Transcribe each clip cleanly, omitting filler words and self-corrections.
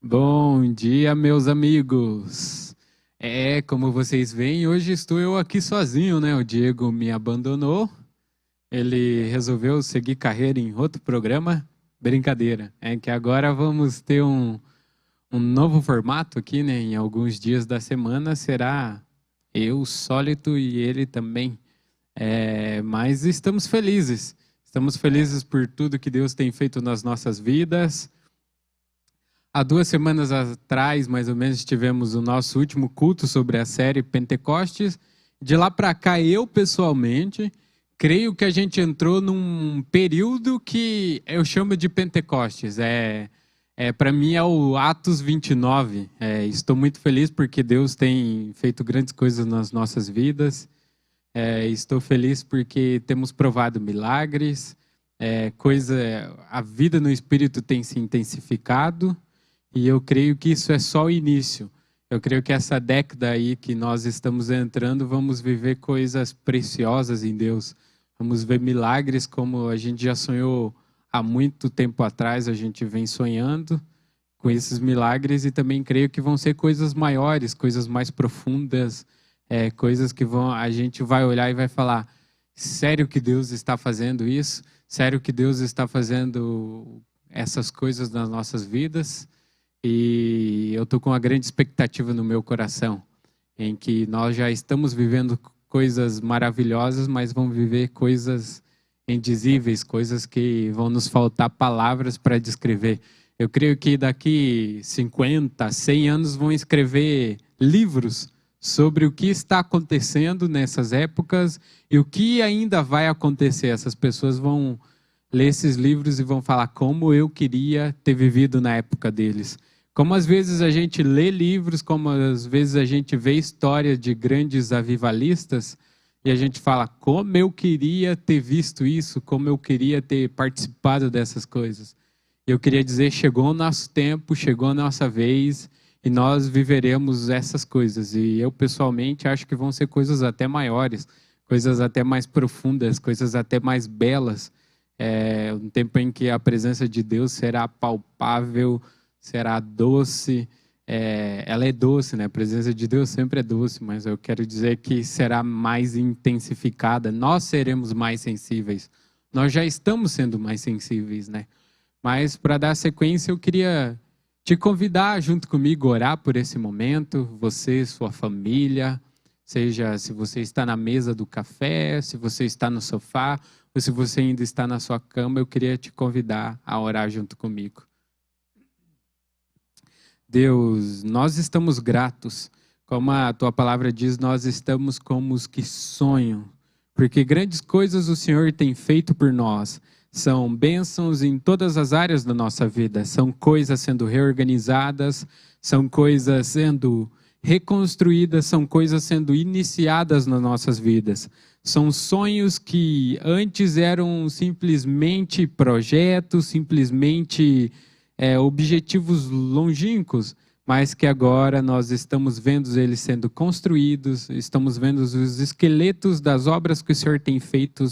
Bom dia, meus amigos. Como vocês veem, hoje estou eu aqui sozinho, né? O Diego me abandonou. Ele resolveu seguir carreira em outro programa. Brincadeira. É que agora vamos ter um novo formato aqui, né? Em alguns dias da semana será eu sólito e ele também. Mas estamos felizes. Estamos felizes por tudo que Deus tem feito nas nossas vidas. Há 2 semanas atrás, mais ou menos, tivemos o nosso último culto sobre a série Pentecostes. De lá para cá, eu pessoalmente creio que a gente entrou num período que eu chamo de Pentecostes. Para mim é o Atos 29. Estou muito feliz porque Deus tem feito grandes coisas nas nossas vidas. Estou feliz porque temos provado milagres. A vida no Espírito tem se intensificado. E eu creio que isso é só o início. Eu creio que essa década aí que nós estamos entrando, vamos viver coisas preciosas em Deus. Vamos ver milagres como a gente já sonhou há muito tempo atrás, a gente vem sonhando com esses milagres e também creio que vão ser coisas maiores, coisas mais profundas, coisas que a gente vai olhar e vai falar: sério que Deus está fazendo isso? Sério que Deus está fazendo essas coisas nas nossas vidas? E eu estou com uma grande expectativa no meu coração, em que nós já estamos vivendo coisas maravilhosas, mas vamos viver coisas indizíveis, coisas que vão nos faltar palavras para descrever. Eu creio que daqui 50, 100 anos vão escrever livros sobre o que está acontecendo nessas épocas e o que ainda vai acontecer. Essas pessoas vão ler esses livros e vão falar como eu queria ter vivido na época deles. Como às vezes a gente lê livros, como às vezes a gente vê história de grandes avivalistas e a gente fala como eu queria ter visto isso, como eu queria ter participado dessas coisas. Eu queria dizer, chegou o nosso tempo, chegou a nossa vez e nós viveremos essas coisas. E eu pessoalmente acho que vão ser coisas até maiores, coisas até mais profundas, coisas até mais belas. Um tempo em que a presença de Deus será palpável, será doce. Ela é doce, né? A presença de Deus sempre é doce, mas eu quero dizer que será mais intensificada. Nós seremos mais sensíveis. Nós já estamos sendo mais sensíveis, né? Mas para dar sequência, eu queria te convidar junto comigo a orar por esse momento, você, sua família, seja se você está na mesa do café, se você está no sofá, ou se você ainda está na sua cama, eu queria te convidar a orar junto comigo. Deus, nós estamos gratos. Como a tua palavra diz, nós estamos como os que sonham, porque grandes coisas o Senhor tem feito por nós. São bênçãos em todas as áreas da nossa vida, são coisas sendo reorganizadas, são coisas sendo reconstruídas, são coisas sendo iniciadas nas nossas vidas. São sonhos que antes eram simplesmente projetos, simplesmente objetivos longínquos, mas que agora nós estamos vendo eles sendo construídos, estamos vendo os esqueletos das obras que o Senhor tem feito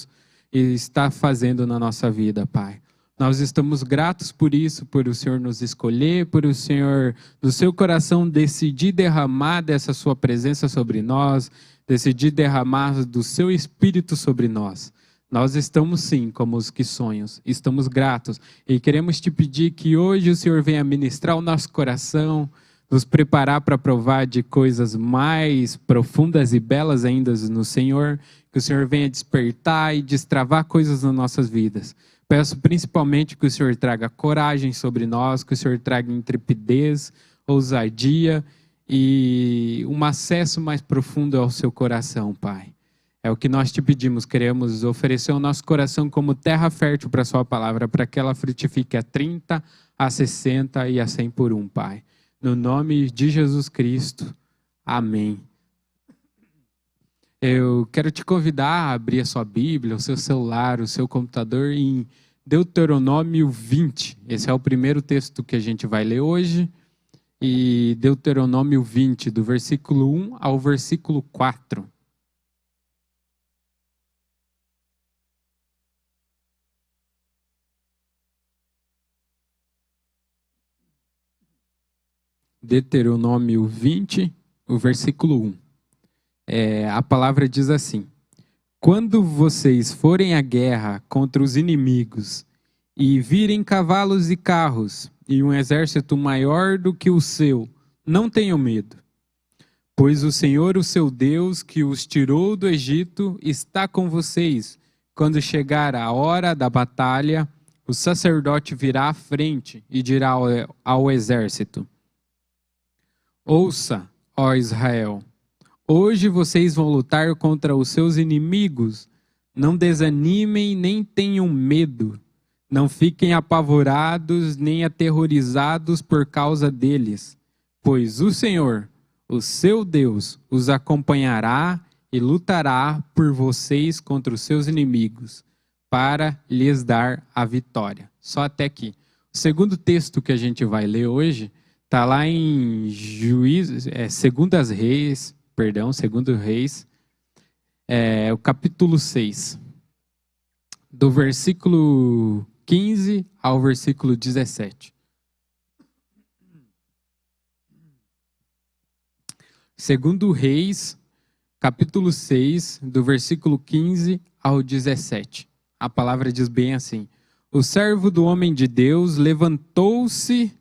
e está fazendo na nossa vida, Pai. Nós estamos gratos por isso, por o Senhor nos escolher, por o Senhor, do seu coração, decidir derramar dessa sua presença sobre nós, decidir derramar do seu Espírito sobre nós. Nós estamos sim, como os que sonhos, estamos gratos e queremos te pedir que hoje o Senhor venha ministrar o nosso coração, nos preparar para provar de coisas mais profundas e belas ainda no Senhor, que o Senhor venha despertar e destravar coisas nas nossas vidas. Peço principalmente que o Senhor traga coragem sobre nós, que o Senhor traga intrepidez, ousadia e um acesso mais profundo ao seu coração, Pai. É o que nós te pedimos, queremos oferecer o nosso coração como terra fértil para a sua palavra, para que ela frutifique a 30, a 60 e a 100 por um, Pai. No nome de Jesus Cristo, amém. Eu quero te convidar a abrir a sua Bíblia, o seu celular, o seu computador em Deuteronômio 20. Esse é o primeiro texto que a gente vai ler hoje. E Deuteronômio 20, do versículo 1 ao versículo 4. Deuteronômio 20, o versículo 1. A palavra diz assim: quando vocês forem à guerra contra os inimigos e virem cavalos e carros e um exército maior do que o seu, não tenham medo, pois o Senhor, o seu Deus, que os tirou do Egito, está com vocês. Quando chegar a hora da batalha, o sacerdote virá à frente e dirá ao exército: ouça, ó Israel, hoje vocês vão lutar contra os seus inimigos. Não desanimem nem tenham medo. Não fiquem apavorados nem aterrorizados por causa deles, pois o Senhor, o seu Deus, os acompanhará e lutará por vocês contra os seus inimigos, para lhes dar a vitória. Só até aqui. O segundo texto que a gente vai ler hoje está lá em Segundo Reis, o capítulo 6, do versículo 15 ao versículo 17. Segundo Reis, capítulo 6, do versículo 15 ao 17. A palavra diz bem assim: o servo do homem de Deus levantou-se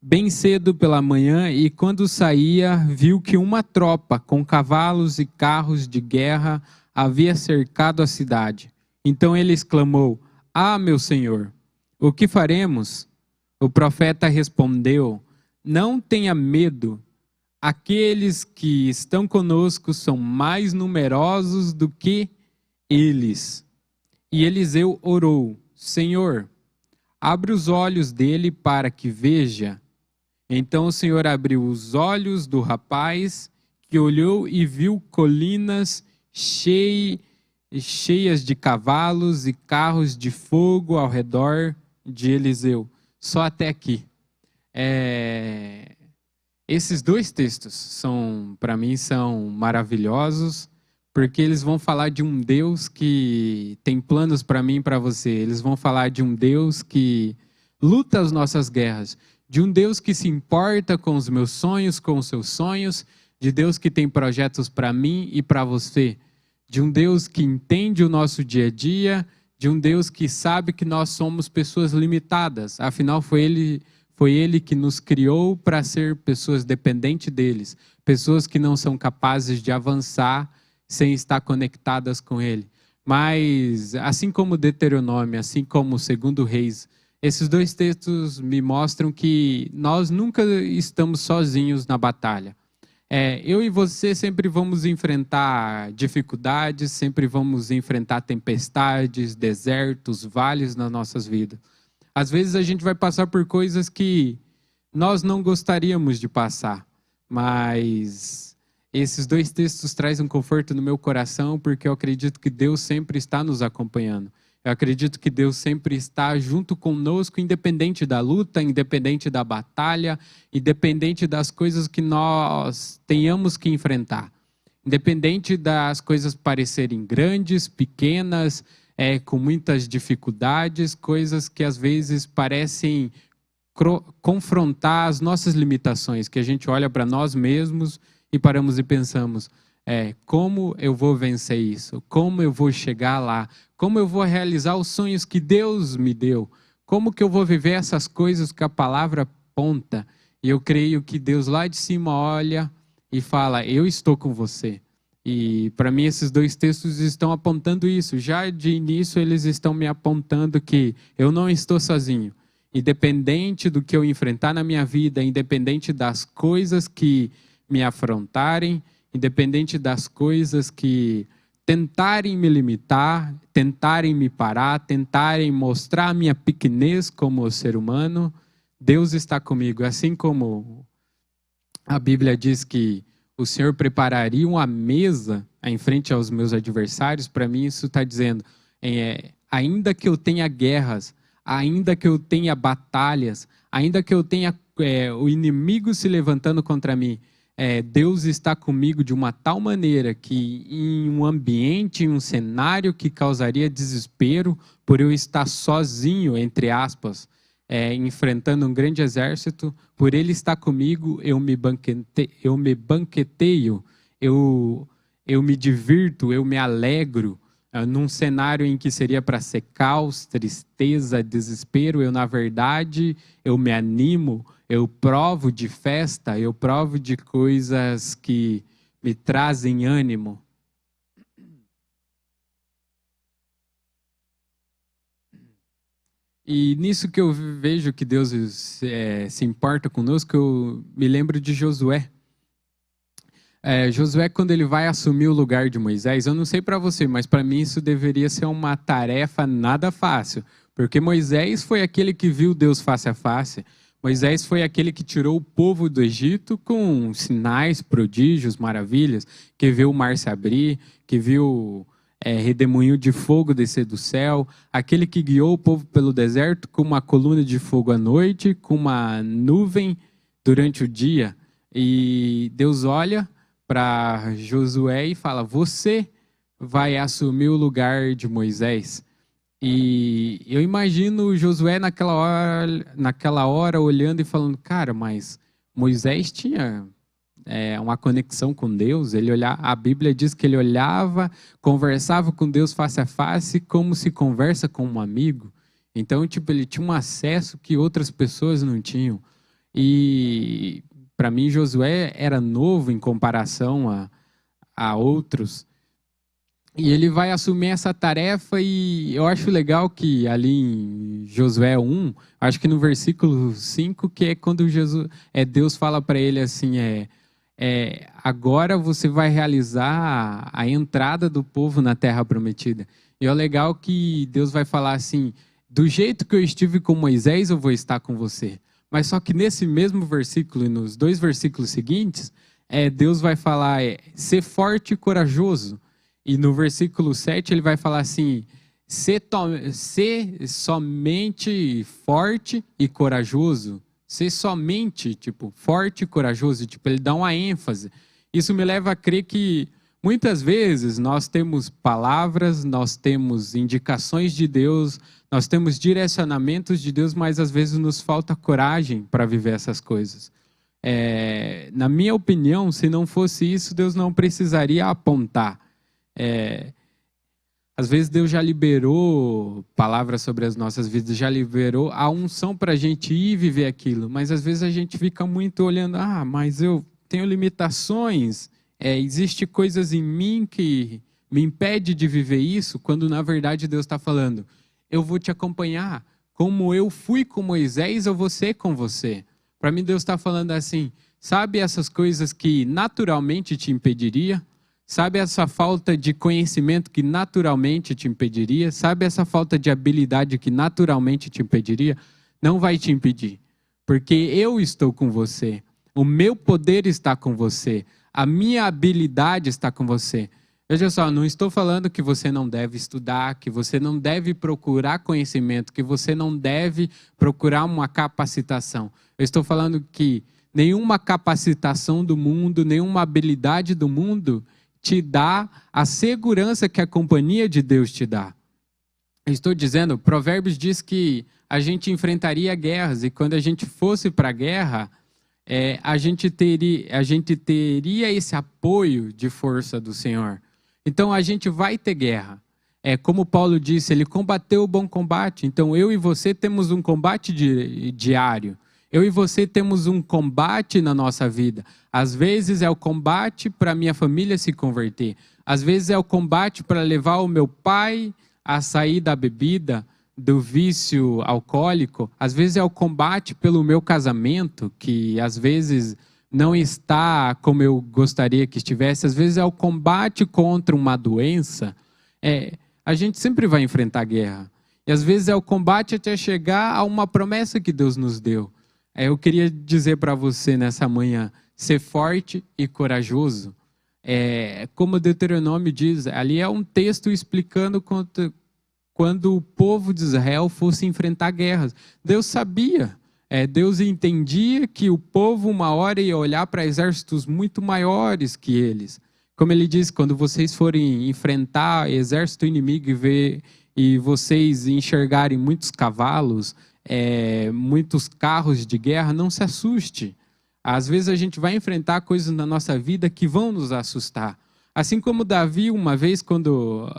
bem cedo pela manhã e, quando saía, viu que uma tropa com cavalos e carros de guerra havia cercado a cidade. Então ele exclamou: ah, meu senhor, o que faremos? O profeta respondeu: não tenha medo. Aqueles que estão conosco são mais numerosos do que eles. E Eliseu orou: Senhor, abre os olhos dele para que veja. Então o Senhor abriu os olhos do rapaz, que olhou e viu colinas cheias de cavalos e carros de fogo ao redor de Eliseu. Só até aqui. Esses dois textos para mim, são maravilhosos, porque eles vão falar de um Deus que tem planos para mim e para você. Eles vão falar de um Deus que luta as nossas guerras, de um Deus que se importa com os meus sonhos, com os seus sonhos, de Deus que tem projetos para mim e para você, de um Deus que entende o nosso dia a dia, de um Deus que sabe que nós somos pessoas limitadas. Afinal, foi Ele que nos criou para ser pessoas dependentes deles, pessoas que não são capazes de avançar sem estar conectadas com Ele. Mas, assim como Deuteronômio, assim como Segundo Reis, esses dois textos me mostram que nós nunca estamos sozinhos na batalha. Eu e você sempre vamos enfrentar dificuldades, sempre vamos enfrentar tempestades, desertos, vales nas nossas vidas. Às vezes a gente vai passar por coisas que nós não gostaríamos de passar, mas esses dois textos trazem um conforto no meu coração, porque eu acredito que Deus sempre está nos acompanhando. Eu acredito que Deus sempre está junto conosco, independente da luta, independente da batalha, independente das coisas que nós tenhamos que enfrentar. Independente das coisas parecerem grandes, pequenas, com muitas dificuldades, coisas que às vezes parecem confrontar as nossas limitações, que a gente olha para nós mesmos e paramos e pensamos: como eu vou vencer isso? Como eu vou chegar lá? Como eu vou realizar os sonhos que Deus me deu? Como que eu vou viver essas coisas que a palavra aponta? E eu creio que Deus lá de cima olha e fala: eu estou com você. E para mim esses dois textos estão apontando isso. Já de início eles estão me apontando que eu não estou sozinho. Independente do que eu enfrentar na minha vida, independente das coisas que me afrontarem, independente das coisas que tentarem me limitar, tentarem me parar, tentarem mostrar a minha pequenez como ser humano, Deus está comigo. Assim como a Bíblia diz que o Senhor prepararia uma mesa em frente aos meus adversários, para mim isso está dizendo, ainda que eu tenha guerras, ainda que eu tenha batalhas, ainda que eu tenha o inimigo se levantando contra mim, Deus está comigo de uma tal maneira que em um ambiente, em um cenário que causaria desespero, por eu estar sozinho, entre aspas, enfrentando um grande exército. Por ele estar comigo, eu me banqueteio, eu me divirto, eu me alegro. Num cenário em que seria para ser caos, tristeza, desespero, na verdade, eu me animo, eu provo de festa, eu provo de coisas que me trazem ânimo. E nisso que eu vejo que Deus se importa conosco, eu me lembro de Josué. Josué, quando ele vai assumir o lugar de Moisés, eu não sei para você, mas para mim isso deveria ser uma tarefa nada fácil, porque Moisés foi aquele que viu Deus face a face. Moisés foi aquele que tirou o povo do Egito com sinais, prodígios, maravilhas, que viu o mar se abrir, que viu redemoinho de fogo descer do céu, aquele que guiou o povo pelo deserto com uma coluna de fogo à noite, com uma nuvem durante o dia. E Deus olha para Josué e fala: você vai assumir o lugar de Moisés. E eu imagino Josué naquela hora olhando e falando: cara, mas Moisés tinha uma conexão com Deus. A Bíblia diz que ele olhava, conversava com Deus face a face, como se conversa com um amigo. Então, ele tinha um acesso que outras pessoas não tinham. E para mim, Josué era novo em comparação a outros. E ele vai assumir essa tarefa, e eu acho legal que ali em Josué 1, acho que no versículo 5, que é quando Deus fala para ele assim, agora você vai realizar a entrada do povo na terra prometida. E é legal que Deus vai falar assim: do jeito que eu estive com Moisés, eu vou estar com você. Mas só que nesse mesmo versículo e nos 2 versículos seguintes, Deus vai falar, ser forte e corajoso. E no versículo 7 ele vai falar assim: ser somente forte e corajoso. Ser somente, forte e corajoso. Ele dá uma ênfase. Isso me leva a crer que muitas vezes nós temos palavras, nós temos indicações de Deus, nós temos direcionamentos de Deus, mas às vezes nos falta coragem para viver essas coisas. Na minha opinião, se não fosse isso, Deus não precisaria apontar. Às vezes Deus já liberou palavras sobre as nossas vidas, já liberou a unção para a gente ir viver aquilo, mas às vezes a gente fica muito olhando: mas eu tenho limitações, existe coisas em mim que me impede de viver isso, quando na verdade Deus está falando: eu vou te acompanhar, como eu fui com Moisés, eu vou ser com você. Para mim Deus está falando assim: sabe essas coisas que naturalmente te impediria? Sabe essa falta de conhecimento que naturalmente te impediria? Sabe essa falta de habilidade que naturalmente te impediria? Não vai te impedir, porque eu estou com você. O meu poder está com você. A minha habilidade está com você. Veja só, não estou falando que você não deve estudar, que você não deve procurar conhecimento, que você não deve procurar uma capacitação. Eu estou falando que nenhuma capacitação do mundo, nenhuma habilidade do mundo te dá a segurança que a companhia de Deus te dá. Eu estou dizendo, Provérbios diz que a gente enfrentaria guerras, e quando a gente fosse para a guerra, a gente teria esse apoio de força do Senhor. Então a gente vai ter guerra. Como Paulo disse, ele combateu o bom combate. Então eu e você temos um combate diário. Eu e você temos um combate na nossa vida. Às vezes é o combate para minha família se converter. Às vezes é o combate para levar o meu pai a sair da bebida, do vício alcoólico. Às vezes é o combate pelo meu casamento, que às vezes não está como eu gostaria que estivesse. Às vezes é o combate contra uma doença. A gente sempre vai enfrentar guerra. E às vezes é o combate até chegar a uma promessa que Deus nos deu. Eu queria dizer para você nessa manhã: ser forte e corajoso. Como Deuteronômio diz, ali é um texto explicando quando o povo de Israel fosse enfrentar guerras. Deus sabia, Deus entendia que o povo uma hora ia olhar para exércitos muito maiores que eles. Como ele diz, quando vocês forem enfrentar exército inimigo e vocês enxergarem muitos cavalos, muitos carros de guerra, não se assuste. Às vezes a gente vai enfrentar coisas na nossa vida que vão nos assustar. Assim como Davi, uma vez, quando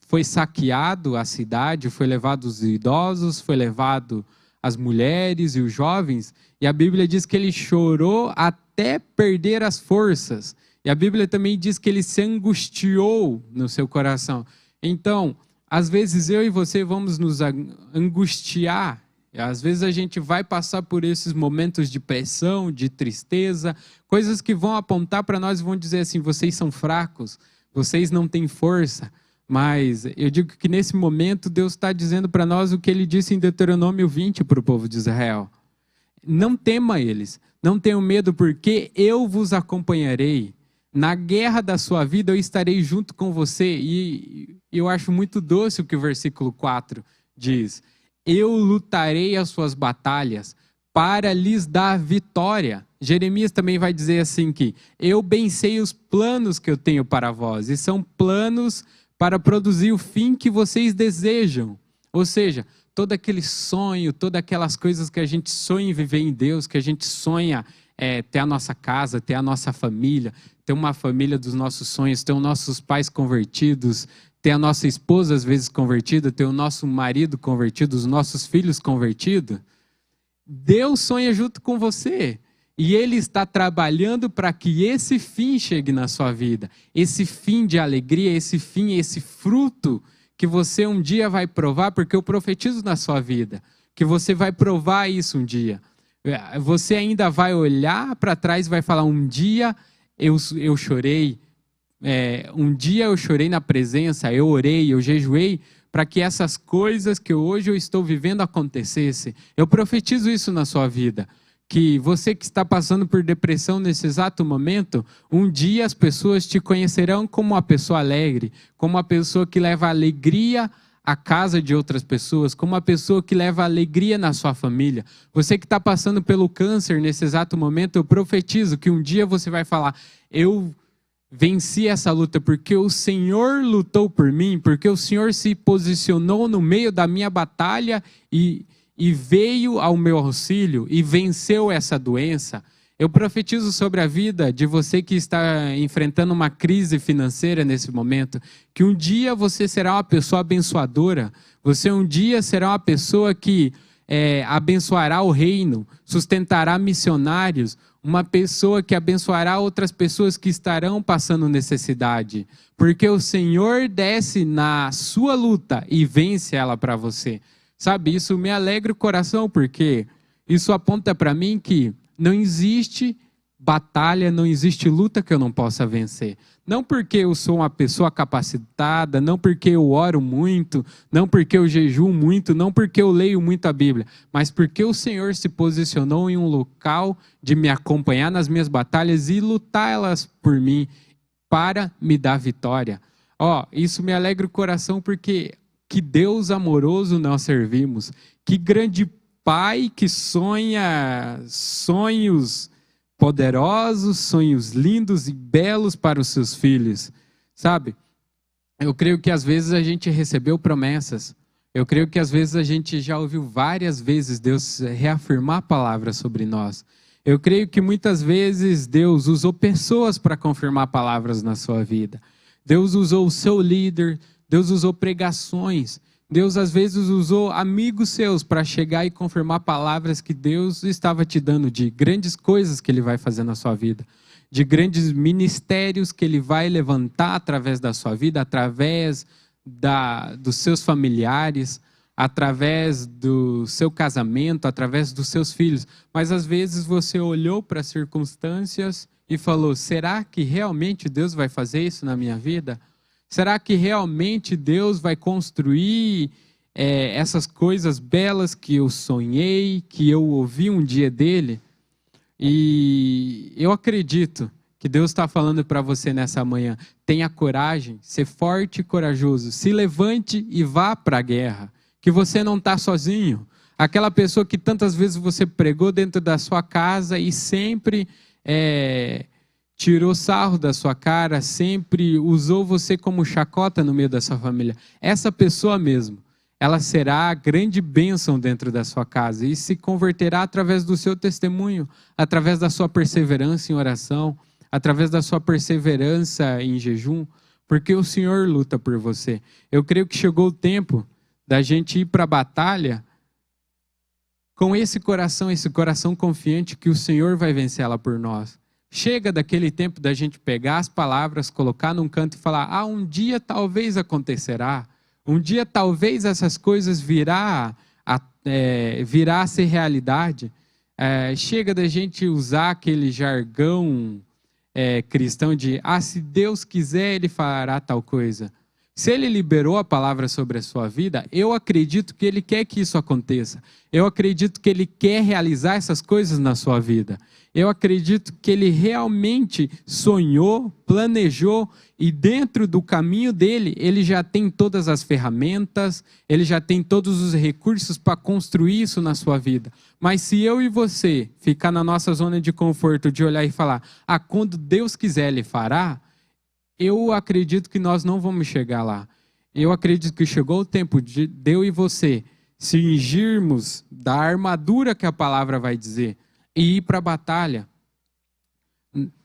foi saqueado a cidade, foi levado os idosos, foi levado as mulheres e os jovens, e a Bíblia diz que ele chorou até perder as forças. E a Bíblia também diz que ele se angustiou no seu coração. Então, às vezes eu e você vamos nos angustiar. Às vezes a gente vai passar por esses momentos de pressão, de tristeza, coisas que vão apontar para nós e vão dizer assim: vocês são fracos, vocês não têm força. Mas eu digo que nesse momento Deus está dizendo para nós o que ele disse em Deuteronômio 20 para o povo de Israel. Não tema eles, não tenham medo, porque eu vos acompanharei. Na guerra da sua vida eu estarei junto com você. E eu acho muito doce o que o versículo 4 diz: eu lutarei as suas batalhas para lhes dar vitória. Jeremias também vai dizer assim que eu bem sei os planos que eu tenho para vós, e são planos para produzir o fim que vocês desejam. Ou seja, todo aquele sonho, todas aquelas coisas que a gente sonha em viver em Deus, que a gente sonha ter a nossa casa, ter a nossa família, ter uma família dos nossos sonhos, ter os nossos pais convertidos, ter a nossa esposa às vezes convertida, ter o nosso marido convertido, os nossos filhos convertidos. Deus sonha junto com você. E Ele está trabalhando para que esse fim chegue na sua vida. Esse fim de alegria, esse fim, esse fruto que você um dia vai provar, porque eu profetizo na sua vida, que você vai provar isso um dia. Você ainda vai olhar para trás e vai falar: um dia eu chorei, um dia eu chorei na presença, eu orei, eu jejuei, para que essas coisas que hoje eu estou vivendo acontecessem. Eu profetizo isso na sua vida. Que você que está passando por depressão nesse exato momento, um dia as pessoas te conhecerão como uma pessoa alegre, como uma pessoa que leva alegria à casa de outras pessoas, como uma pessoa que leva alegria na sua família. Você que está passando pelo câncer nesse exato momento, eu profetizo que um dia você vai falar: eu venci essa luta porque o Senhor lutou por mim, porque o Senhor se posicionou no meio da minha batalha e veio ao meu auxílio e venceu essa doença. Eu profetizo sobre a vida de você que está enfrentando uma crise financeira nesse momento, que um dia você será uma pessoa abençoadora, você um dia será uma pessoa que abençoará o reino, sustentará missionários, uma pessoa que abençoará outras pessoas que estarão passando necessidade, porque o Senhor desce na sua luta e vence ela para você. Sabe, isso me alegra o coração, porque isso aponta para mim que não existe batalha, não existe luta que eu não possa vencer. Não porque eu sou uma pessoa capacitada, não porque eu oro muito, não porque eu jejuo muito, não porque eu leio muito a Bíblia, mas porque o Senhor se posicionou em um local de me acompanhar nas minhas batalhas e lutar elas por mim para me dar vitória. Isso me alegra o coração, porque que Deus amoroso nós servimos, que grande Pai que sonha sonhos poderosos, sonhos lindos e belos para os seus filhos. Sabe, eu creio que às vezes a gente recebeu promessas, eu creio que às vezes a gente já ouviu várias vezes Deus reafirmar palavras sobre nós. Eu creio que muitas vezes Deus usou pessoas para confirmar palavras na sua vida. Deus usou o seu líder, Deus usou pregações, Deus às vezes usou amigos seus para chegar e confirmar palavras que Deus estava te dando, de grandes coisas que Ele vai fazer na sua vida, de grandes ministérios que Ele vai levantar através da sua vida, através dos seus familiares, através do seu casamento, através dos seus filhos. Mas às vezes você olhou para as circunstâncias e falou: será que realmente Deus vai fazer isso na minha vida? Será que realmente Deus vai construir essas coisas belas que eu sonhei, que eu ouvi um dia dele? E eu acredito que Deus está falando para você nessa manhã: tenha coragem, ser forte e corajoso, se levante e vá para a guerra, que você não está sozinho. Aquela pessoa que tantas vezes você pregou dentro da sua casa e sempre tirou sarro da sua cara, sempre usou você como chacota no meio da sua família. Essa pessoa mesmo, ela será grande bênção dentro da sua casa e se converterá através do seu testemunho, através da sua perseverança em oração, através da sua perseverança em jejum, porque o Senhor luta por você. Eu creio que chegou o tempo da gente ir para a batalha com esse coração confiante que o Senhor vai vencer ela por nós. Chega daquele tempo da gente pegar as palavras, colocar num canto e falar, um dia talvez acontecerá, um dia talvez essas coisas virá a ser realidade. Chega da gente usar aquele jargão cristão de, se Deus quiser, Ele fará tal coisa. Se Ele liberou a palavra sobre a sua vida, eu acredito que Ele quer que isso aconteça. Eu acredito que Ele quer realizar essas coisas na sua vida. Eu acredito que Ele realmente sonhou, planejou e dentro do caminho dele, Ele já tem todas as ferramentas, Ele já tem todos os recursos para construir isso na sua vida. Mas se eu e você ficar na nossa zona de conforto de olhar e falar, quando Deus quiser Ele fará, eu acredito que nós não vamos chegar lá. Eu acredito que chegou o tempo de eu e você cingirmos da armadura que a palavra vai dizer e ir para a batalha.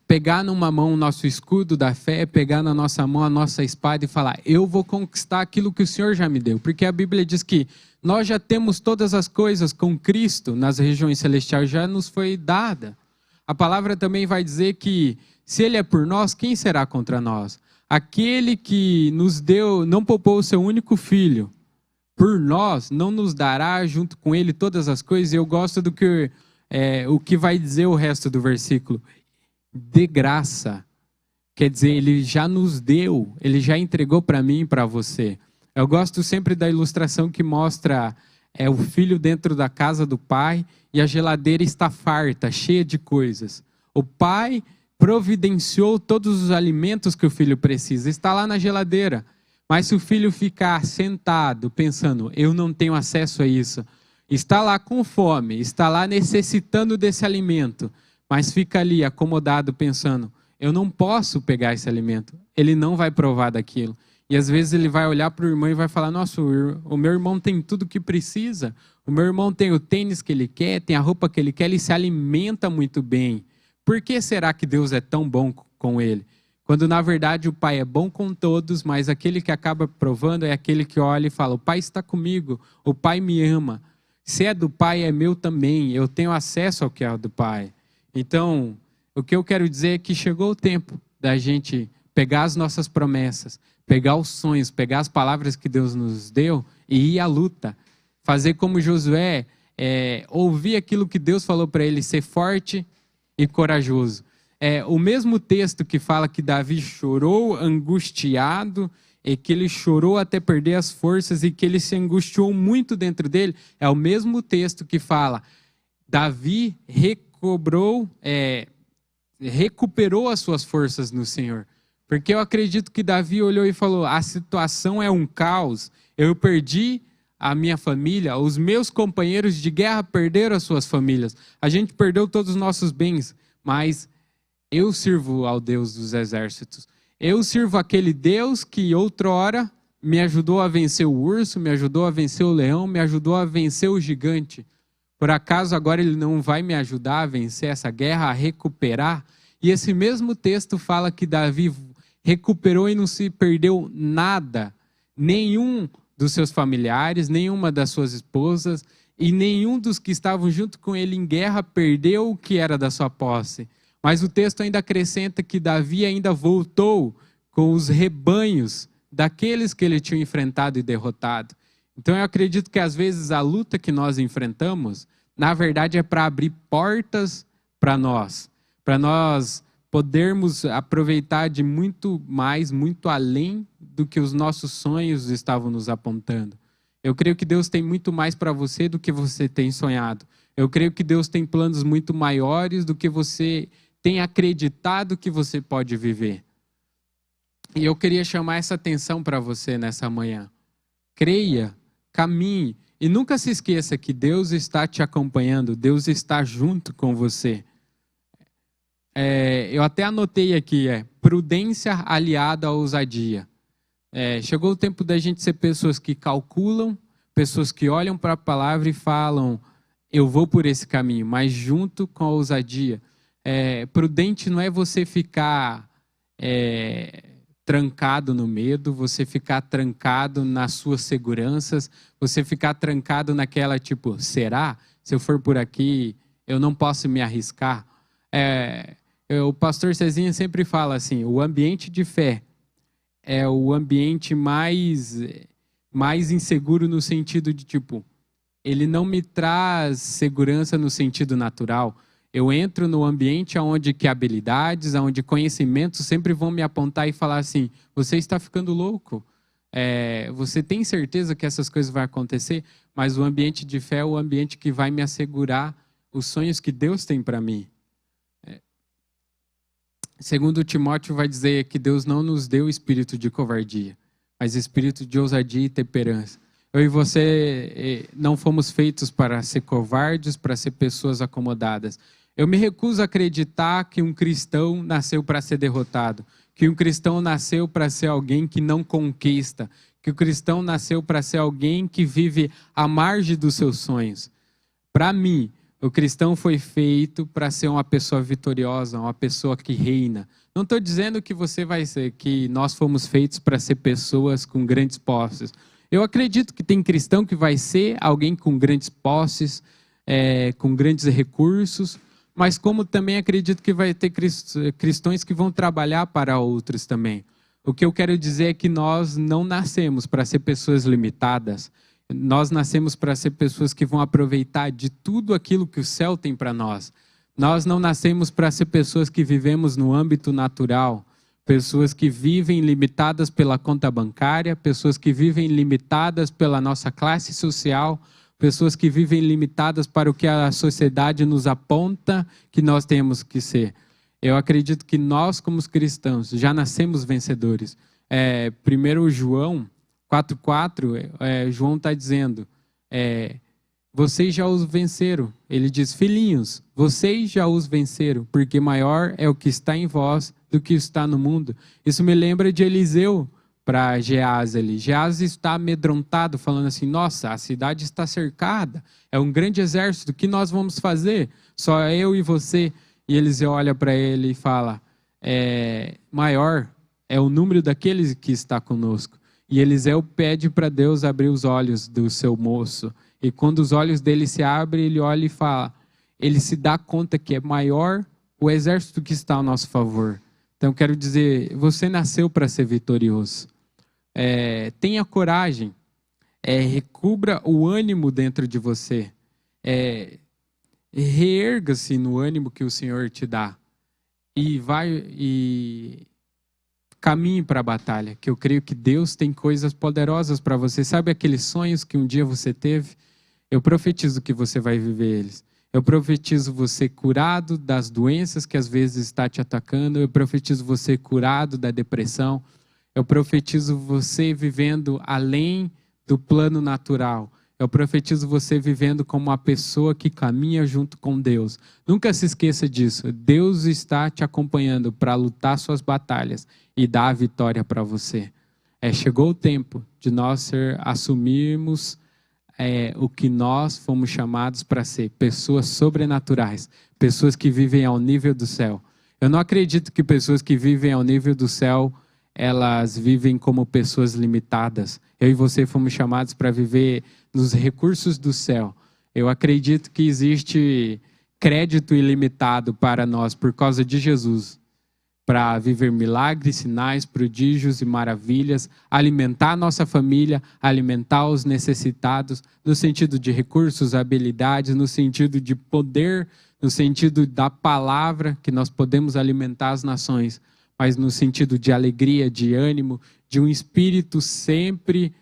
Pegar numa mão o nosso escudo da fé, pegar na nossa mão a nossa espada e falar, eu vou conquistar aquilo que o Senhor já me deu. Porque a Bíblia diz que nós já temos todas as coisas com Cristo nas regiões celestiais, já nos foi dada. A palavra também vai dizer que se Ele é por nós, quem será contra nós? Aquele que nos deu, não poupou o seu único filho, por nós, não nos dará junto com Ele todas as coisas? E eu gosto do que o que vai dizer o resto do versículo. De graça. Quer dizer, Ele já nos deu, Ele já entregou para mim e para você. Eu gosto sempre da ilustração que mostra o filho dentro da casa do pai e a geladeira está farta, cheia de coisas. O pai providenciou todos os alimentos que o filho precisa, está lá na geladeira. Mas se o filho ficar sentado, pensando, eu não tenho acesso a isso, está lá com fome, está lá necessitando desse alimento, mas fica ali acomodado pensando, eu não posso pegar esse alimento, ele não vai provar daquilo. E às vezes ele vai olhar para o irmão e vai falar, nossa, o meu irmão tem tudo o que precisa, o meu irmão tem o tênis que ele quer, tem a roupa que ele quer, ele se alimenta muito bem. Por que será que Deus é tão bom com ele? Quando na verdade o Pai é bom com todos, mas aquele que acaba provando é aquele que olha e fala, o Pai está comigo, o Pai me ama. Se é do Pai, é meu também, eu tenho acesso ao que é do Pai. Então, o que eu quero dizer é que chegou o tempo da gente pegar as nossas promessas, pegar os sonhos, pegar as palavras que Deus nos deu e ir à luta. Fazer como Josué, ouvir aquilo que Deus falou para ele, ser forte e corajoso. O mesmo texto que fala que Davi chorou angustiado e que ele chorou até perder as forças e que ele se angustiou muito dentro dele, é o mesmo texto que fala, Davi recuperou as suas forças no Senhor. Porque eu acredito que Davi olhou e falou, a situação é um caos, eu perdi a minha família, os meus companheiros de guerra perderam as suas famílias, a gente perdeu todos os nossos bens, mas eu sirvo ao Deus dos exércitos. Eu sirvo aquele Deus que outrora me ajudou a vencer o urso, me ajudou a vencer o leão, me ajudou a vencer o gigante. Por acaso agora Ele não vai me ajudar a vencer essa guerra, a recuperar? E esse mesmo texto fala que Davi recuperou e não se perdeu nada. Nenhum dos seus familiares, nenhuma das suas esposas e nenhum dos que estavam junto com ele em guerra perdeu o que era da sua posse. Mas o texto ainda acrescenta que Davi ainda voltou com os rebanhos daqueles que ele tinha enfrentado e derrotado. Então eu acredito que às vezes a luta que nós enfrentamos, na verdade é para abrir portas para nós podermos aproveitar de muito mais, muito além do que os nossos sonhos estavam nos apontando. Eu creio que Deus tem muito mais para você do que você tem sonhado. Eu creio que Deus tem planos muito maiores do que você tem acreditado que você pode viver. E eu queria chamar essa atenção para você nessa manhã. Creia, caminhe e nunca se esqueça que Deus está te acompanhando, Deus está junto com você. Eu até anotei aqui, prudência aliada à ousadia. Chegou o tempo da gente ser pessoas que calculam, pessoas que olham para a palavra e falam, eu vou por esse caminho, mas junto com a ousadia. Prudente não é você ficar trancado no medo, você ficar trancado nas suas seguranças, você ficar trancado naquela tipo, será? Se eu for por aqui, eu não posso me arriscar. O pastor Cezinha sempre fala assim, o ambiente de fé é o ambiente mais inseguro no sentido de tipo, ele não me traz segurança no sentido natural. Eu entro no ambiente onde que habilidades, onde conhecimentos sempre vão me apontar e falar assim, você está ficando louco. Você tem certeza que essas coisas vão acontecer? Mas o ambiente de fé é o ambiente que vai me assegurar os sonhos que Deus tem para mim. Segundo Timóteo vai dizer que Deus não nos deu espírito de covardia, mas espírito de ousadia e temperança. Eu e você não fomos feitos para ser covardes, para ser pessoas acomodadas. Eu me recuso a acreditar que um cristão nasceu para ser derrotado, que um cristão nasceu para ser alguém que não conquista, que o cristão nasceu para ser alguém que vive à margem dos seus sonhos. Para mim, o cristão foi feito para ser uma pessoa vitoriosa, uma pessoa que reina. Não estou dizendo que você vai ser, que nós fomos feitos para ser pessoas com grandes posses. Eu acredito que tem cristão que vai ser alguém com grandes posses, com grandes recursos, mas como também acredito que vai ter cristãos que vão trabalhar para outros também. O que eu quero dizer é que nós não nascemos para ser pessoas limitadas. Nós nascemos para ser pessoas que vão aproveitar de tudo aquilo que o céu tem para nós. Nós não nascemos para ser pessoas que vivemos no âmbito natural, pessoas que vivem limitadas pela conta bancária, pessoas que vivem limitadas pela nossa classe social, pessoas que vivem limitadas para o que a sociedade nos aponta que nós temos que ser. Eu acredito que nós, como cristãos, já nascemos vencedores. 1 João 4,4, João está dizendo, vocês já os venceram. Ele diz, filhinhos, vocês já os venceram, porque maior é o que está em vós do que está no mundo. Isso me lembra de Eliseu para Geás ali. Geás está amedrontado, falando assim, nossa, a cidade está cercada, é um grande exército, o que nós vamos fazer? Só eu e você. E Eliseu olha para ele e fala, maior é o número daqueles que está conosco. E Eliseu pede para Deus abrir os olhos do seu moço. E quando os olhos dele se abrem, ele olha e fala, ele se dá conta que é maior o exército que está ao nosso favor. Então, quero dizer, você nasceu para ser vitorioso. Tenha coragem, recubra o ânimo dentro de você, reerga-se no ânimo que o Senhor te dá e caminhe para a batalha, que eu creio que Deus tem coisas poderosas para você. Sabe aqueles sonhos que um dia você teve? Eu profetizo que você vai viver eles. Eu profetizo você curado das doenças que às vezes está te atacando. Eu profetizo você curado da depressão. Eu profetizo você vivendo além do plano natural. Eu profetizo você vivendo como uma pessoa que caminha junto com Deus. Nunca se esqueça disso. Deus está te acompanhando para lutar suas batalhas e dar a vitória para você. Chegou o tempo de nós assumirmos o que nós fomos chamados para ser. Pessoas sobrenaturais. Pessoas que vivem ao nível do céu. Eu não acredito que pessoas que vivem ao nível do céu elas vivem como pessoas limitadas. Eu e você fomos chamados para viver nos recursos do céu. Eu acredito que existe crédito ilimitado para nós por causa de Jesus, para viver milagres, sinais, prodígios e maravilhas, alimentar a nossa família, alimentar os necessitados, no sentido de recursos, habilidades, no sentido de poder, no sentido da palavra, que nós podemos alimentar as nações, mas no sentido de alegria, de ânimo, de um espírito sempre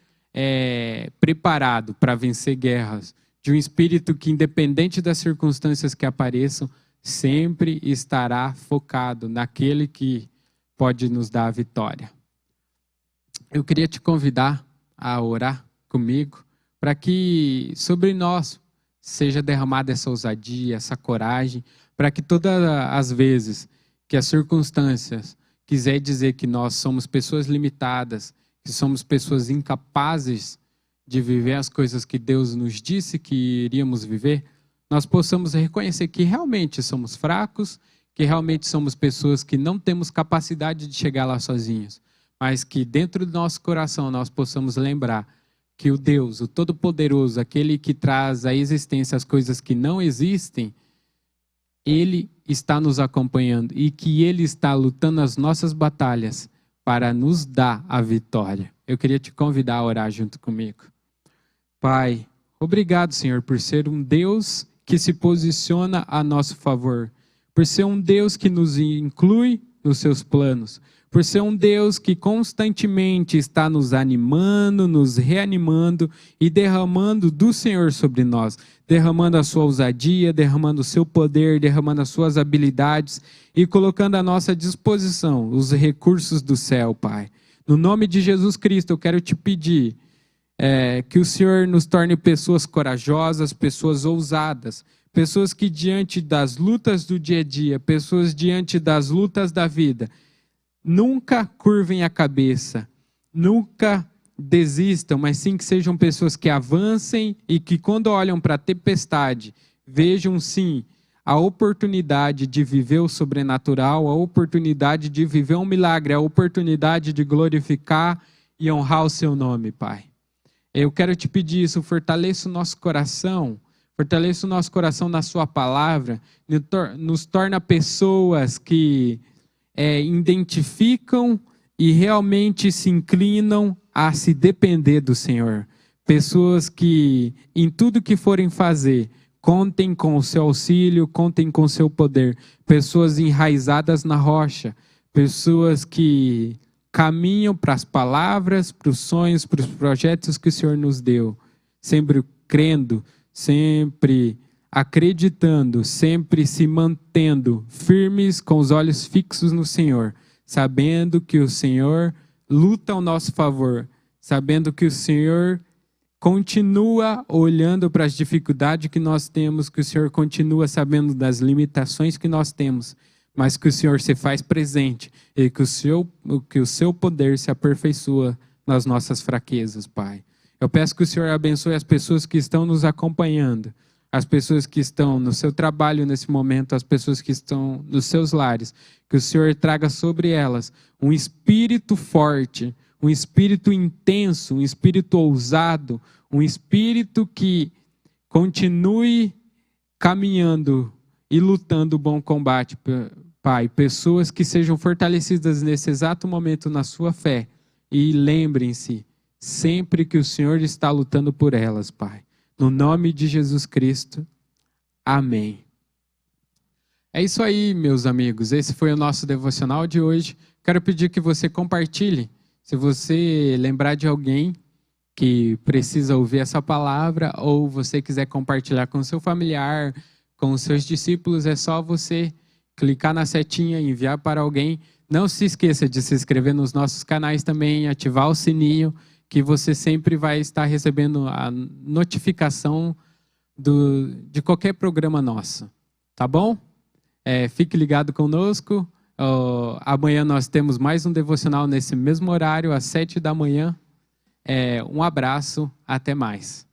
preparado para vencer guerras, de um espírito que, independente das circunstâncias que apareçam, sempre estará focado naquele que pode nos dar a vitória. Eu queria te convidar a orar comigo para que sobre nós seja derramada essa ousadia, essa coragem, para que todas as vezes que as circunstâncias quiser dizer que nós somos pessoas limitadas, que somos pessoas incapazes de viver as coisas que Deus nos disse que iríamos viver, nós possamos reconhecer que realmente somos fracos, que realmente somos pessoas que não temos capacidade de chegar lá sozinhos, mas que dentro do nosso coração nós possamos lembrar que o Deus, o Todo-Poderoso, aquele que traz à existência as coisas que não existem, Ele está nos acompanhando e que Ele está lutando as nossas batalhas para nos dar a vitória. Eu queria te convidar a orar junto comigo. Pai, obrigado, Senhor, por ser um Deus que se posiciona a nosso favor, por ser um Deus que nos inclui nos seus planos, por ser um Deus que constantemente está nos animando, nos reanimando e derramando do Senhor sobre nós, derramando a sua ousadia, derramando o seu poder, derramando as suas habilidades e colocando à nossa disposição os recursos do céu, Pai. No nome de Jesus Cristo, eu quero te pedir que o Senhor nos torne pessoas corajosas, pessoas ousadas, pessoas que diante das lutas do dia a dia, pessoas diante das lutas da vida, nunca curvem a cabeça, nunca desistam, mas sim que sejam pessoas que avancem e que quando olham para a tempestade, vejam sim a oportunidade de viver o sobrenatural, a oportunidade de viver um milagre, a oportunidade de glorificar e honrar o seu nome, Pai. Eu quero te pedir isso, fortaleça o nosso coração na sua palavra, nos torna pessoas que identificam e realmente se inclinam a se depender do Senhor. Pessoas que, em tudo que forem fazer, contem com o seu auxílio, contem com o seu poder. Pessoas enraizadas na rocha. Pessoas que caminham para as palavras, para os sonhos, para os projetos que o Senhor nos deu. Sempre crendo, sempre acreditando, sempre se mantendo firmes com os olhos fixos no Senhor, sabendo que o Senhor luta ao nosso favor, sabendo que o Senhor continua olhando para as dificuldades que nós temos, que o Senhor continua sabendo das limitações que nós temos, mas que o Senhor se faz presente e que o seu poder se aperfeiçoa nas nossas fraquezas, Pai. Eu peço que o Senhor abençoe as pessoas que estão nos acompanhando, as pessoas que estão no seu trabalho nesse momento, as pessoas que estão nos seus lares, que o Senhor traga sobre elas um espírito forte, um espírito intenso, um espírito ousado, um espírito que continue caminhando e lutando o bom combate, Pai. Pessoas que sejam fortalecidas nesse exato momento na sua fé e lembrem-se sempre que o Senhor está lutando por elas, Pai. No nome de Jesus Cristo. Amém. É isso aí, meus amigos. Esse foi o nosso devocional de hoje. Quero pedir que você compartilhe. Se você lembrar de alguém que precisa ouvir essa palavra, ou você quiser compartilhar com seu familiar, com os seus discípulos, é só você clicar na setinha e enviar para alguém. Não se esqueça de se inscrever nos nossos canais também, ativar o sininho, que você sempre vai estar recebendo a notificação de qualquer programa nosso. Tá bom? Fique ligado conosco. Amanhã nós temos mais um devocional nesse mesmo horário, às 7 da manhã. Um abraço, até mais.